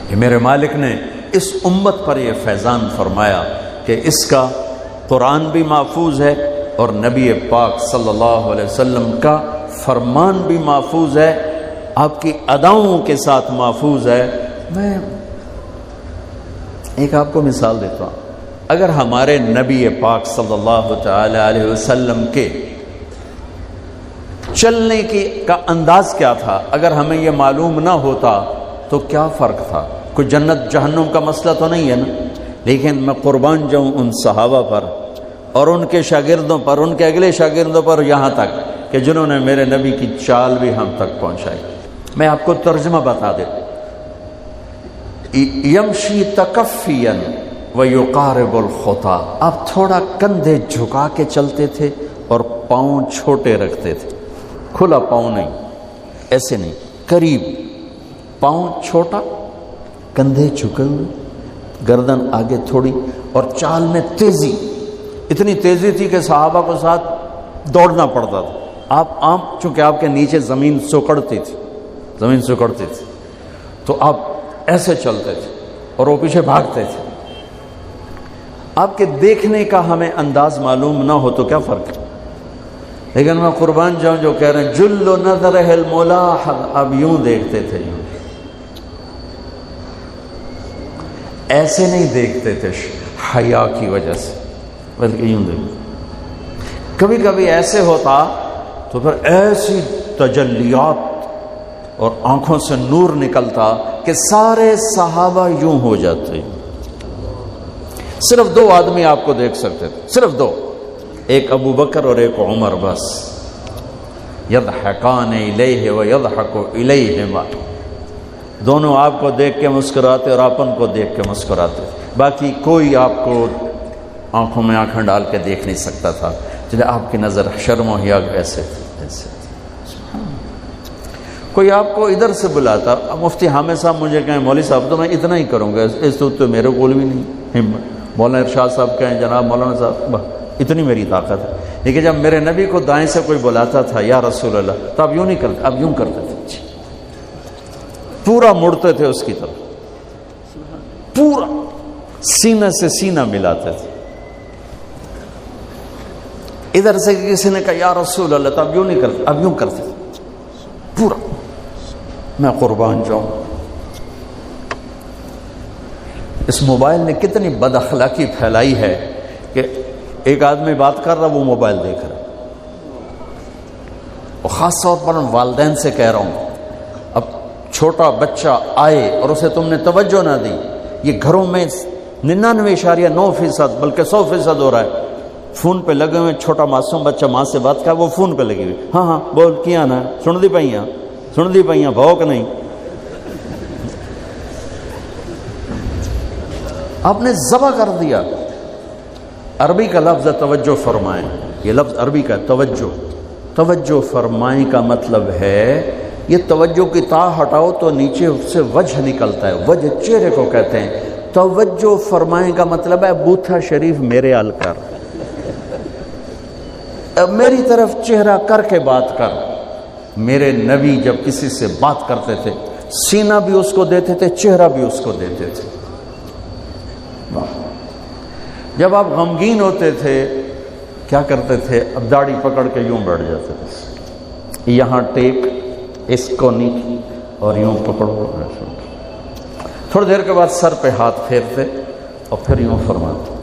کہ میرے مالک نے اس امت پر یہ فیضان فرمایا کہ اس کا قرآن بھی محفوظ ہے اور نبی پاک صلی اللہ علیہ وسلم کا فرمان بھی محفوظ ہے، آپ کی اداؤں کے ساتھ محفوظ ہے۔ میں ایک آپ کو مثال دیتا ہوں، اگر ہمارے نبی پاک صلی اللہ تعالی علیہ وسلم کے چلنے کا انداز کیا تھا، اگر ہمیں یہ معلوم نہ ہوتا تو کیا فرق تھا؟ کوئی جنت جہنم کا مسئلہ تو نہیں ہے نا، لیکن میں قربان جاؤں ان صحابہ پر اور ان کے شاگردوں پر، ان کے اگلے شاگردوں پر، یہاں تک کہ جنہوں نے میرے نبی کی چال بھی ہم تک پہنچائی۔ میں آپ کو ترجمہ بتا دوں، یمشی تکفیا ویقارب الخطا، آپ تھوڑا کندھے جھکا کے چلتے تھے اور پاؤں چھوٹے رکھتے تھے، کھلا پاؤں نہیں، ایسے نہیں، قریب، پاؤں چھوٹا، کندھے جھکے ہوئے، گردن آگے تھوڑی، اور چال میں تیزی، اتنی تیزی تھی کہ صحابہ کو ساتھ دوڑنا پڑتا تھا۔ آپ چونکہ آپ کے نیچے زمین سکڑتی تھی، تو آپ ایسے چلتے تھے اور وہ پیچھے بھاگتے تھے۔ آپ کے دیکھنے کا ہمیں انداز معلوم نہ ہو تو کیا فرق ہے، لیکن میں قربان جاؤں جو کہہ رہے ہیں جل نظرہ الملاحظ، اب یوں دیکھتے تھے، یوں ایسے نہیں دیکھتے تھے حیا کی وجہ سے، بلکہ یوں دیکھتے۔ کبھی کبھی ایسے ہوتا تو پھر ایسی تجلیات اور آنکھوں سے نور نکلتا کہ سارے صحابہ یوں ہو جاتے۔ صرف دو آدمی آپ کو دیکھ سکتے تھے، صرف دو، ایک ابو بکر اور ایک عمر، بس۔ یضحکان الیہ ویضحک الیہما، دونوں آپ کو دیکھ کے مسکراتے اور اپن کو دیکھ کے مسکراتے، باقی کوئی آپ کو آنکھوں میں آنکھیں ڈال کے دیکھ نہیں سکتا تھا، جب آپ کی نظر شرم و حیا ایسے ایسے۔ کوئی آپ کو ادھر سے بلاتا، مفتی حامد صاحب مجھے کہیں مولوی صاحب تو میں اتنا ہی کروں گا، اس تو میرے کول بھی نہیں ہمت، مولانا ارشاد صاحب کہیں جناب مولانا صاحب اتنی میری طاقت ہے، لیکن جب میرے نبی کو دائیں سے کوئی بلاتا تھا یا رسول اللہ، تو اب یوں نہیں کرتے، اب یوں کرتے تھے، پورا مڑتے تھے اس کی طرف، پورا سینہ سے سینہ ملاتے تھے۔ ادھر سے کسی نے کہا یا رسول اللہ، تو اب یوں نہیں کرتے، اب یوں کرتے تھے پورا۔ میں قربان جاؤں، اس موبائل نے کتنی بد اخلاقی پھیلائی ہے کہ ایک آدمی بات کر رہا، وہ موبائل دیکھ رہا، اور خاص طور پر والدین سے کہہ رہا ہوں، اب چھوٹا بچہ آئے اور اسے تم نے توجہ نہ دی، یہ گھروں میں 99.9% بلکہ 100% ہو رہا ہے، فون پہ لگے ہوئے، چھوٹا معصوم بچہ ماں سے بات کر، وہ فون پہ لگی ہوئی، ہاں ہاں بول کیا نا، سن دی پئیاں بھوک نہیں۔ آپ نے ذبح کر دیا۔ عربی کا لفظ ہے توجہ فرمائیں، یہ لفظ عربی کا توجہ فرمائیں کا مطلب ہے، یہ توجہ کی تا ہٹاؤ تو نیچے سے وجہ نکلتا ہے، وجہ چہرے کو کہتے ہیں۔ توجہ فرمائیں کا مطلب ہے بوتھا شریف میرے ال کر، میری طرف چہرہ کر کے بات کر۔ میرے نبی جب کسی سے بات کرتے تھے، سینہ بھی اس کو دیتے تھے، چہرہ بھی اس کو دیتے تھے۔ جب آپ غمگین ہوتے تھے کیا کرتے تھے؟ اب داڑھی پکڑ کے یوں بیٹھ جاتے تھے، یہاں ٹیک، اس کو نیچے، اور یوں پکڑو۔ تھوڑی دیر کے بعد سر پہ ہاتھ پھیرتے اور پھر یوں فرماتے۔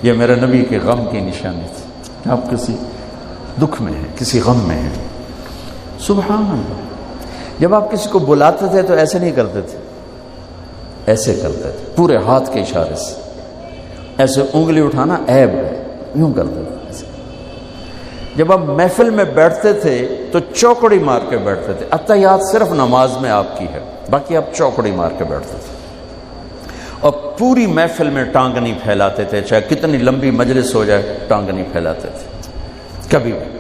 یہ میرے نبی کے غم کی نشانی تھی، آپ کسی دکھ میں ہیں، کسی غم میں ہیں۔ سبحان اللہ۔ جب آپ کسی کو بلاتے تھے تو ایسے نہیں کرتے تھے، ایسے کرتے تھے، پورے ہاتھ کے اشارے سے، ایسے انگلی اٹھانا عیب ہے، یوں کرتے تھے ایسے۔ جب آپ محفل میں بیٹھتے تھے تو چوکڑی مار کے بیٹھتے تھے، اتحیات صرف نماز میں آپ کی ہے، باقی آپ چوکڑی مار کے بیٹھتے تھے، اور پوری محفل میں ٹانگ نہیں پھیلاتے تھے، چاہے کتنی لمبی مجلس ہو جائے ٹانگ نہیں پھیلاتے تھے کبھی بھی۔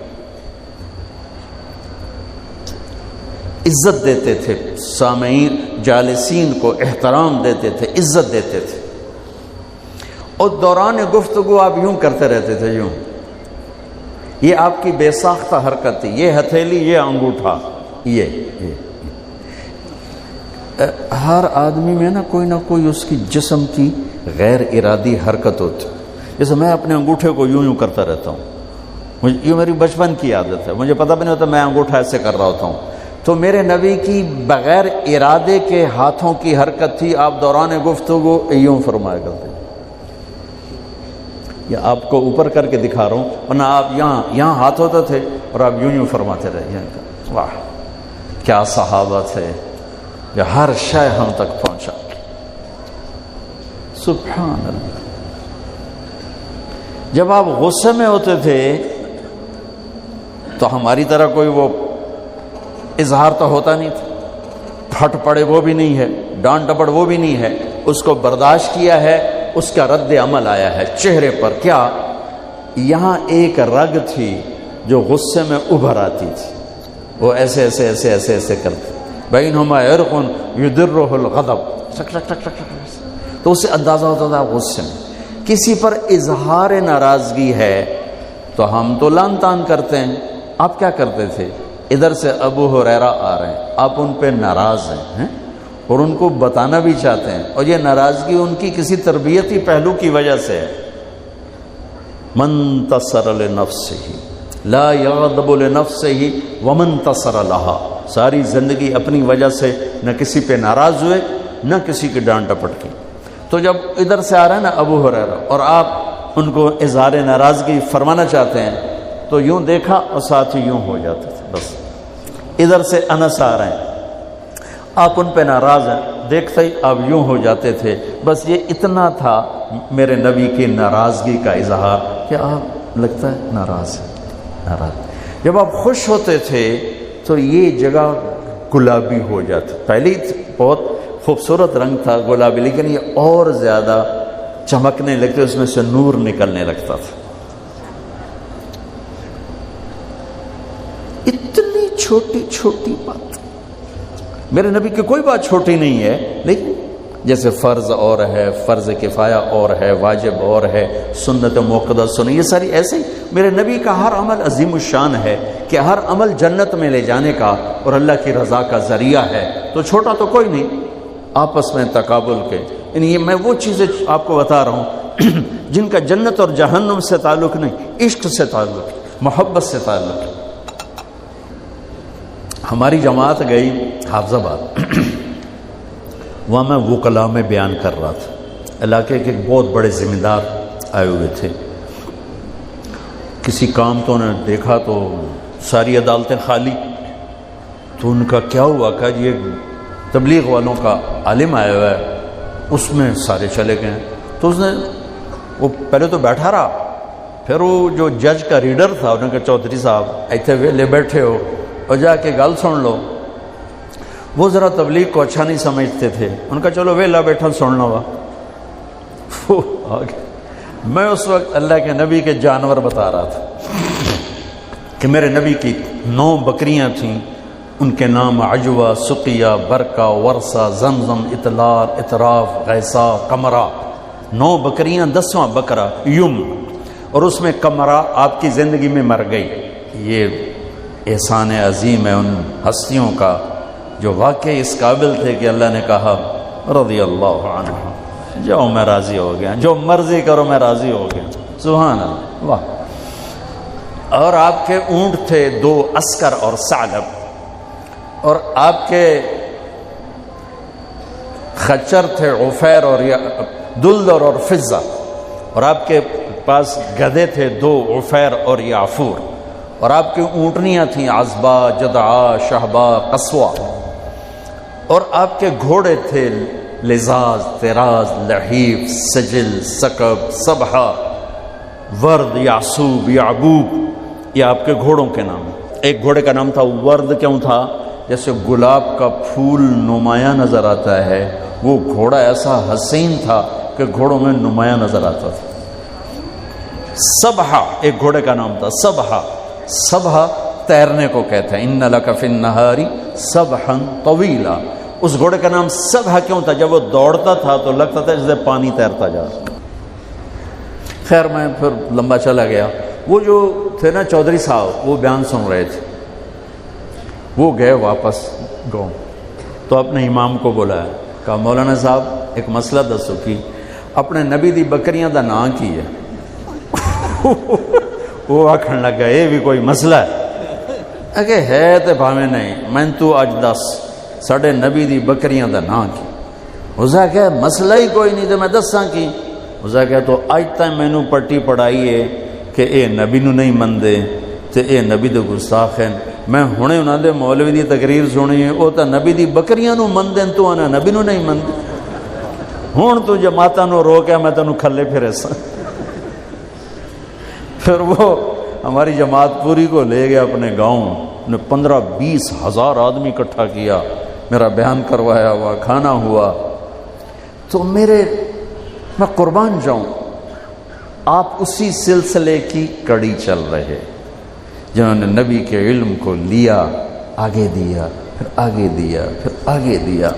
عزت دیتے تھے، سامعین جالسین کو احترام دیتے تھے، عزت دیتے تھے، اور دوران گفتگو آپ یوں کرتے رہتے تھے، یوں۔ یہ آپ کی بے ساختہ حرکت تھی، یہ ہتھیلی، یہ انگوٹھا، یہ ہر آدمی میں نا کوئی اس کی جسم کی غیر ارادی حرکت ہوتی. جیسے میں اپنے انگوٹھے کو یوں کرتا رہتا ہوں، یہ میری بچپن کی عادت ہے، مجھے پتہ بھی نہیں ہوتا میں انگوٹھا ایسے کر رہا ہوتا ہوں. تو میرے نبی کی بغیر ارادے کے ہاتھوں کی حرکت تھی. آپ دوران گفتگو یوں فرمایا کرتے ہیں. یا آپ کو اوپر کر کے دکھا رہا ہوں، ورنہ آپ یہاں ہاتھ ہوتے تھے اور آپ یوں فرماتے رہے. واہ کیا صحابہ تھے جو ہر شے ہم تک پہنچا. سبحان اللہ. جب آپ غصے میں ہوتے تھے تو ہماری طرح کوئی وہ اظہار تو ہوتا نہیں تھا، پھٹ پڑے وہ بھی نہیں ہے، ڈانٹ ڈپٹ وہ بھی نہیں ہے. اس کو برداشت کیا ہے، اس کا رد عمل آیا ہے چہرے پر. کیا یہاں ایک رگ تھی جو غصے میں ابھر آتی تھی، وہ ایسے ایسے ایسے ایسے ایسے کرتے. بینہما عرق یدرہ الغضب، تو اسے اندازہ ہوتا تھا غصے میں کسی پر اظہار ناراضگی ہے تو ہم تو لان تان کرتے ہیں. آپ کیا کرتے تھے؟ ادھر سے ابو ہریرہ آ رہے ہیں، آپ ان پہ ناراض ہیں اور ان کو بتانا بھی چاہتے ہیں، اور یہ ناراضگی ان کی کسی تربیتی پہلو کی وجہ سے ہے. من تصر لنفسہ لا یغضب لنفسہ ومن تصر لہا. ساری زندگی اپنی وجہ سے نہ کسی پہ ناراض ہوئے نہ کسی کی ڈانٹ ڈپٹ کی. تو جب ادھر سے آ رہا ہے نا ابو ہریرہ اور آپ ان کو اظہار ناراضگی فرمانا چاہتے ہیں تو یوں دیکھا اور ساتھ ہی یوں ہو جاتے تھے. بس ادھر سے انس آ رہے ہیں، آپ ان پہ ناراض ہیں، دیکھتے ہی آپ یوں ہو جاتے تھے. بس یہ اتنا تھا میرے نبی کی ناراضگی کا اظہار کہ آپ لگتا ہے ناراض ہے. ناراض. جب آپ خوش ہوتے تھے تو یہ جگہ گلابی ہو جاتی. پہلی بہت خوبصورت رنگ تھا گلابی، لیکن یہ اور زیادہ چمکنے لگتے، اس میں سے نور نکلنے لگتا تھا. اتنی چھوٹی چھوٹی بات. میرے نبی کی کوئی بات چھوٹی نہیں ہے، لیکن جیسے فرض اور ہے، فرض کفایہ اور ہے، واجب اور ہے، سنت موقدہ سنت، یہ ساری ایسے ہی. میرے نبی کا ہر عمل عظیم الشان ہے کہ ہر عمل جنت میں لے جانے کا اور اللہ کی رضا کا ذریعہ ہے. تو چھوٹا تو کوئی نہیں، آپس میں تقابل کے. یعنی میں وہ چیزیں آپ کو بتا رہا ہوں جن کا جنت اور جہنم سے تعلق نہیں، عشق سے تعلق، محبت سے تعلق. ہماری جماعت گئی حافظ آباد، وہاں میں وکلا میں بیان کر رہا تھا. علاقے کے ایک بہت بڑے ذمہ دار آئے ہوئے تھے. کسی کام تو انہوں نے دیکھا تو ساری عدالتیں خالی. تو ان کا کیا ہوا کہ یہ تبلیغ والوں کا عالم آیا ہوا ہے، اس میں سارے چلے گئے. تو اس نے وہ پہلے تو بیٹھا رہا، پھر وہ جو جج کا ریڈر تھا انہوں نے کہا چودھری صاحب ایتھے ویلے بیٹھے ہو اور جا کے گل سن لو. وہ ذرا تبلیغ کو اچھا نہیں سمجھتے تھے، ان کا چلو ویلا بیٹھا سننا ہوا. وہ آگے میں اس وقت اللہ کے نبی کے جانور بتا رہا تھا کہ میرے نبی کی 9 بکریاں تھیں، ان کے نام عجوہ، سقیہ، برکہ، ورثہ، زمزم، اطلار، اطراف، غیثہ، قمرہ. 9 بکریاں، 10واں بکرا یم، اور اس میں قمرہ آپ کی زندگی میں مر گئی. یہ احسان عظیم ہے ان ہستیوں کا جو واقعی اس قابل تھے کہ اللہ نے کہا رضی اللہ عنہ، جاؤ میں راضی ہو گیا، جو مرضی کرو میں راضی ہو گیا. سبحان اللہ. واہ. اور آپ کے اونٹ تھے 2 عسکر اور ثعلب، اور آپ کے خچر تھے عفیر اور دلدر اور فضہ، اور آپ کے پاس گدھے تھے 2 عفیر اور یعفور، اور آپ کی اونٹنیاں تھیں عزبہ، جدعا، شہبہ، قصوہ، اور آپ کے گھوڑے تھے لزاز، تراز، لحیف، سجل، سکب، صبحہ، ورد، یعصوب، یعبوب. یہ آپ کے گھوڑوں کے نام. ایک گھوڑے کا نام تھا ورد. کیوں تھا؟ جیسے گلاب کا پھول نمایاں نظر آتا ہے، وہ گھوڑا ایسا حسین تھا کہ گھوڑوں میں نمایاں نظر آتا تھا. صبحہ ایک گھوڑے کا نام تھا. صبحہ تیرنے کو کہتے ہیں. ان لک فی النہار صبحا طویلا. اس گھوڑے کا نام صبح کیوں تھا؟ جب وہ دوڑتا تھا تو لگتا تھا جیسے پانی تیرتا جا رہا. خیر میں پھر لمبا چلا گیا. وہ جو تھے نا چودھری صاحب، وہ بیان سن رہے تھے. وہ گئے واپس گاؤں. تو اپنے امام کو بلایا، کہا مولانا صاحب ایک مسئلہ دسو کی اپنے نبی دی بکریاں دا نام کی ہے؟ وہ آکھن لگا یہ بھی کوئی مسئلہ ہے کہ ہے تے بھاویں نہیں، میں تو اج دس ساڈے نبی دی بکریاں دا نام کی؟ اسا کہ مسئلہ ہی کوئی نہیں تے میں دساں کی؟ اسا کہ تو اج تک مینوں پٹی پڑھائی ہے کہ اے نبی نو نہیں مندے تے اے نبی دے گستاخ ہیں، میں ہنے انہاں دے مولوی دی تقریر سنی ہے او تا نبی دی بکریاں نو مندے تو انا نبی نو نہیں مندے، ہن تو جماعتاں نو روکیا میں تینوں کھلے پھرے سا۔ پھر وہ ہماری جماعت پوری کو لے گیا اپنے گاؤں، نے 15-20 ہزار آدمی اکٹھا کیا، میرا بیان کروایا ہوا، کھانا ہوا۔ تو میں قربان جاؤں، آپ اسی سلسلے کی کڑی چل رہے جنہوں نے نبی کے علم کو لیا، آگے دیا، پھر آگے دیا، پھر آگے دیا۔